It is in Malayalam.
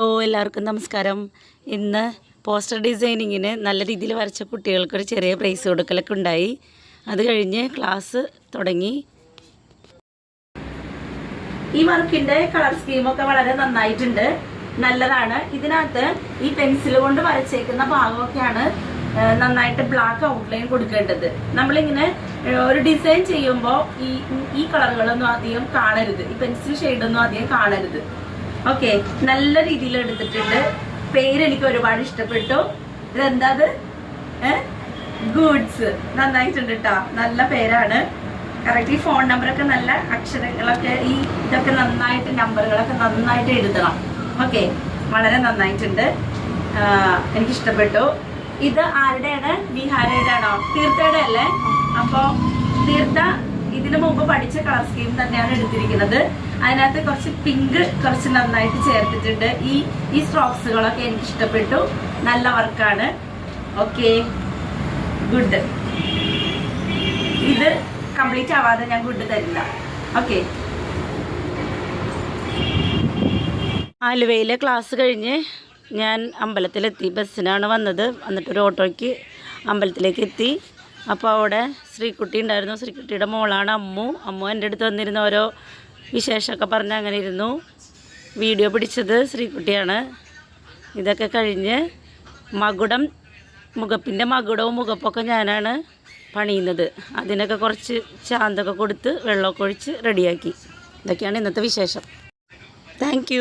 എല്ലാവർക്കും നമസ്കാരം. ഇന്ന് പോസ്റ്റർ ഡിസൈനിങ്ങിന് നല്ല രീതിയിൽ വരച്ച കുട്ടികൾക്കൊരു ചെറിയ പ്രൈസ് കൊടുക്കലൊക്കെ ഉണ്ടായി. അത് കഴിഞ്ഞ് ക്ലാസ് തുടങ്ങി. ഈ വർക്കിൻ്റെ കളർ സ്കീമൊക്കെ വളരെ നന്നായിട്ടുണ്ട്, നല്ലതാണ്. ഇതിനകത്ത് ഈ പെൻസിൽ കൊണ്ട് വരച്ചേക്കുന്ന ഭാഗമൊക്കെയാണ് നന്നായിട്ട് ബ്ലാക്ക് ഔട്ട്ലൈൻ കൊടുക്കേണ്ടത്. നമ്മളിങ്ങനെ ഒരു ഡിസൈൻ ചെയ്യുമ്പോൾ ഈ കളറുകളൊന്നും അധികം കാണരുത്, ഈ പെൻസിൽ ഷെയ്ഡൊന്നും അധികം കാണരുത്. ഓക്കെ, നല്ല രീതിയിൽ എടുത്തിട്ടുണ്ട്. പേര് എനിക്ക് ഒരുപാട് ഇഷ്ടപ്പെട്ടു. ഇതെന്താ ഗുഡ്സ്, നന്നായിട്ടുണ്ട് കേട്ടോ, നല്ല പേരാണ്. കറക്റ്റ് ഈ ഫോൺ നമ്പറൊക്കെ നല്ല അക്ഷരങ്ങളൊക്കെ ഇതൊക്കെ നന്നായിട്ട് നമ്പറുകളൊക്കെ നന്നായിട്ട് എഴുതണം. ഓക്കെ, വളരെ നന്നായിട്ടുണ്ട്, എനിക്കിഷ്ടപ്പെട്ടു. ഇത് ആരുടെയാണ്? ബീഹാരയുടെ ആണോ? തീർത്ഥയുടെ അല്ലേ? അപ്പോൾ തീർത്ഥ ഇതിനു മുമ്പ് പഠിച്ച കളർ സ്കീം തന്നെയാണ് എടുത്തിരിക്കുന്നത്. അതിനകത്ത് കുറച്ച് പിങ്ക് കുറച്ച് നന്നായിട്ട് ചേർത്തിട്ടുണ്ട്. ഈ സ്ട്രോക്സുകളൊക്കെ എനിക്ക് ഇഷ്ടപ്പെട്ടു, നല്ല വർക്കാണ്. Okay, good. ഇത് കംപ്ലീറ്റ് ആവാതെ ഞാൻ ഗുഡ് തരില്ല. ഓക്കെ, ആലുവയിലെ ക്ലാസ് കഴിഞ്ഞ് ഞാൻ അമ്പലത്തിലെത്തി. ബസ്സിനാണ് വന്നത്. എന്നിട്ടൊരു ഓട്ടോയ്ക്ക് അമ്പലത്തിലേക്ക് എത്തി. അപ്പോൾ അവിടെ ശ്രീകുട്ടി ഉണ്ടായിരുന്നു. ശ്രീകുട്ടിയുടെ മോളാണ് അമ്മു എൻ്റെ അടുത്ത് വന്നിരുന്ന ഓരോ വിശേഷമൊക്കെ പറഞ്ഞ് അങ്ങനെ ഇരുന്നു. വീഡിയോ പിടിച്ചത് ശ്രീകുട്ടിയാണ്. ഇതൊക്കെ കഴിഞ്ഞ് മുഖപ്പിൻ്റെ മകുടവും മുഖപ്പൊക്കെ ഞാനാണ് പണിയുന്നത്. അതിനൊക്കെ കുറച്ച് ചാന്തൊക്കെ കൊടുത്ത് വെള്ളമൊക്കെ ഒഴിച്ച് റെഡിയാക്കി. ഇതൊക്കെയാണ് ഇന്നത്തെ വിശേഷം. താങ്ക്